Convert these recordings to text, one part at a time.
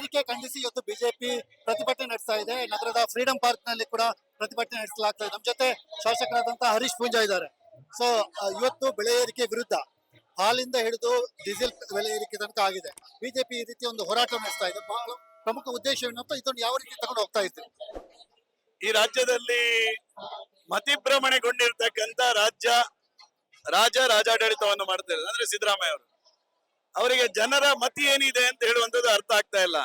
ಏರಿಕೆ ಖಂಡಿಸಿ ಇವತ್ತು ಬಿಜೆಪಿ ಪ್ರತಿಭಟನೆ ನಡೆಸ್ತಾ ಇದೆ. ನಗರದ ಫ್ರೀಡಂ ಪಾರ್ಕ್ ನಲ್ಲಿ ಕೂಡ ಪ್ರತಿಭಟನೆ ನಡೆಸಲಾಗ್ತಾ ಇದೆ. ನಮ್ಮ ಜೊತೆ ಶಾಸಕರಾದಂತಹ ಹರೀಶ್ ಪೂಂಜಾ ಇದ್ದಾರೆ. ಸೊ ಇವತ್ತು ಬೆಲೆ ಏರಿಕೆ ವಿರುದ್ಧ ಹಾಲಿಂದ ಹಿಡಿದು ಡೀಸೆಲ್ ಬೆಲೆ ಏರಿಕೆ ತನಕ ಆಗಿದೆ. ಬಿಜೆಪಿ ಈ ರೀತಿ ಒಂದು ಹೋರಾಟ ನಡೆಸ್ತಾ ಇದೆ. ಬಹಳ ಪ್ರಮುಖ ಉದ್ದೇಶವೇನು ಅಂತ ಇದನ್ನು ಯಾವ ರೀತಿ ತಗೊಂಡು ಹೋಗ್ತಾ ಇದ್ದೀವಿ? ಈ ರಾಜ್ಯದಲ್ಲಿ ಮತಿಭ್ರಮಣೆಗೊಂಡಿರ್ತಕ್ಕಂಥ ರಾಜಾಡಳಿತವನ್ನು ಮಾಡ್ತಾರೆ ಅಂದ್ರೆ ಸಿದ್ದರಾಮಯ್ಯ ಅವರು. ಅವರಿಗೆ ಜನರ ಮತಿ ಏನಿದೆ ಅಂತ ಹೇಳುವಂತದ್ದು ಅರ್ಥ ಆಗ್ತಾ ಇಲ್ಲ.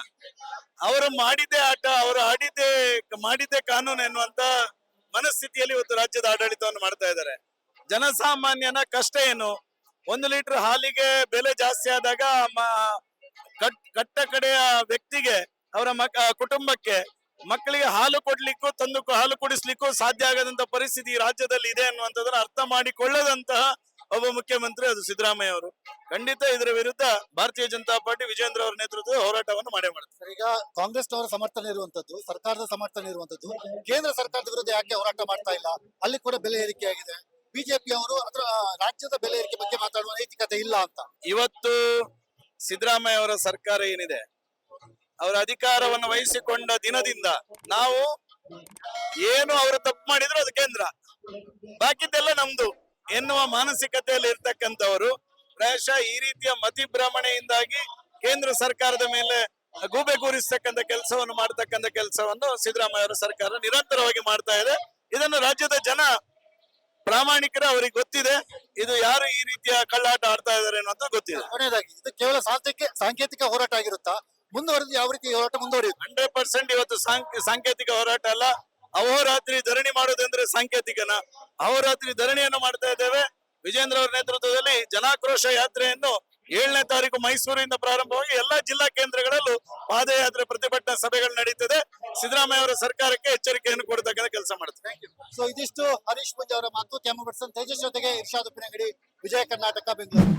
ಅವರು ಮಾಡಿದ್ದೇ ಆಟ, ಅವರು ಮಾಡಿದ್ದೇ ಕಾನೂನು ಎನ್ನುವಂತ ಮನಸ್ಥಿತಿಯಲ್ಲಿ ಇವತ್ತು ರಾಜ್ಯದ ಆಡಳಿತವನ್ನು ಮಾಡ್ತಾ ಇದ್ದಾರೆ. ಜನಸಾಮಾನ್ಯನ ಕಷ್ಟ ಏನು? 1 ಲೀಟರ್ ಹಾಲಿಗೆ ಬೆಲೆ ಜಾಸ್ತಿ ಆದಾಗ ಕಟ್ಟ ಕಡೆಯ ವ್ಯಕ್ತಿಗೆ ಅವರ ಕುಟುಂಬಕ್ಕೆ ಮಕ್ಕಳಿಗೆ ಹಾಲು ಕೊಡ್ಲಿಕ್ಕೂ ಹಾಲು ಕುಡಿಸ್ಲಿಕ್ಕೂ ಸಾಧ್ಯ ಆಗದಂತ ಪರಿಸ್ಥಿತಿ ರಾಜ್ಯದಲ್ಲಿ ಇದೆ ಅನ್ನುವಂಥದ್ದನ್ನ ಅರ್ಥ ಮಾಡಿಕೊಳ್ಳದಂತಹ ಒಬ್ಬ ಮುಖ್ಯಮಂತ್ರಿ ಅದು ಸಿದ್ದರಾಮಯ್ಯ ಅವರು. ಖಂಡಿತ ಇದರ ವಿರುದ್ಧ ಭಾರತೀಯ ಜನತಾ ಪಾರ್ಟಿ ವಿಜೇಂದ್ರ ಅವರ ನೇತೃತ್ವದ ಹೋರಾಟವನ್ನು ಮಾಡ್ತಾರೆ. ಈಗ ಕಾಂಗ್ರೆಸ್ನವರ ಸಮರ್ಥನೆ ಇರುವಂತದ್ದು, ಸರ್ಕಾರದ ಸಮರ್ಥನೆ ಇರುವಂತದ್ದು, ಕೇಂದ್ರ ಸರ್ಕಾರದ ವಿರುದ್ಧ ಯಾಕೆ ಹೋರಾಟ ಮಾಡ್ತಾ ಇಲ್ಲ? ಅಲ್ಲಿ ಕೂಡ ಬೆಲೆ ಏರಿಕೆ ಆಗಿದೆ. ಬಿಜೆಪಿ ಅವರು ಅದರ ರಾಜ್ಯದ ಬೆಲೆ ಏರಿಕೆ ಬಗ್ಗೆ ಮಾತಾಡುವ ನೈತಿಕತೆ ಇಲ್ಲ ಅಂತ. ಇವತ್ತು ಸಿದ್ದರಾಮಯ್ಯ ಅವರ ಸರ್ಕಾರ ಏನಿದೆ, ಅವರ ಅಧಿಕಾರವನ್ನು ವಹಿಸಿಕೊಂಡ ದಿನದಿಂದ ನಾವು ಏನು ಅವರು ತಪ್ಪು ಮಾಡಿದ್ರು ಅದು ಕೇಂದ್ರ, ಬಾಕಿದ್ದೆಲ್ಲ ನಮ್ದು ಎನ್ನುವ ಮಾನಸಿಕತೆಯಲ್ಲಿ ಇರ್ತಕ್ಕಂಥವರು ಪ್ರಾಯಶಃ ಈ ರೀತಿಯ ಮತಿಭ್ರಮಣೆಯಿಂದಾಗಿ ಕೇಂದ್ರ ಸರ್ಕಾರದ ಮೇಲೆ ಗೂಬೆ ಕೂರಿಸ್ತಕ್ಕಂಥ ಕೆಲಸವನ್ನು ಸಿದ್ದರಾಮಯ್ಯ ಅವರ ಸರ್ಕಾರ ನಿರಂತರವಾಗಿ ಮಾಡ್ತಾ ಇದೆ. ಇದನ್ನು ರಾಜ್ಯದ ಜನ ಪ್ರಾಮಾಣಿಕರ ಅವರಿಗೆ ಗೊತ್ತಿದೆ. ಇದು ಯಾರು ಈ ರೀತಿಯ ಕಳ್ಳಾಟ ಆಡ್ತಾ ಇದ್ದಾರೆ ಅನ್ನೋದು ಗೊತ್ತಿದೆ. ಕೊನೆಯದಾಗಿ ಇದು ಕೇವಲ ಸಾಂಕೇತಿಕ ಹೋರಾಟ ಆಗಿರುತ್ತಾ? ಮುಂದುವರೆದು ಯಾವ ರೀತಿ ಹೋರಾಟ ಮುಂದುವರಿಯುತ್ತೆ? 100% ಇವತ್ತು ಸಾಂಕೇತಿಕ ಹೋರಾಟ ಅಲ್ಲ. ಅಹೋರಾತ್ರಿ ಧರಣಿ ಮಾಡೋದಂದ್ರೆ ಸಾಂಕೇತಿಕನ? ಅಹೋರಾತ್ರಿ ಧರಣಿಯನ್ನು ಮಾಡ್ತಾ ಇದ್ದೇವೆ. ವಿಜೇಂದ್ರ ಅವರ ನೇತೃತ್ವದಲ್ಲಿ ಜನಾಕ್ರೋಶ ಯಾತ್ರೆಯನ್ನು 7ನೇ ತಾರೀಕು ಮೈಸೂರಿನಿಂದ ಪ್ರಾರಂಭವಾಗಿ ಎಲ್ಲಾ ಜಿಲ್ಲಾ ಕೇಂದ್ರಗಳಲ್ಲೂ ಪಾದಯಾತ್ರೆ ಪ್ರತಿಭಟನಾ ಸಭೆಗಳು ನಡೀತದೆ. ಸಿದ್ದರಾಮಯ್ಯ ಅವರ ಸರ್ಕಾರಕ್ಕೆ ಎಚ್ಚರಿಕೆಯನ್ನು ಕೊಡತಕ್ಕಂಥ ಕೆಲಸ ಮಾಡುತ್ತೆ. ಸೊ ಇದಿಷ್ಟು ಹರೀಶ್ ಪೂಂಜಾ ಅವರ ಮಾತು. ಕ್ಯಾಮರಾ ಪರ್ಸನ್ ತೇಜಸ್ ಜೊತೆಗೆ ಇರ್ಷಾದ್ ಉಪ್ಪಿನಂಗಡಿ, ವಿಜಯ ಕರ್ನಾಟಕ, ಬೆಂಗಳೂರು.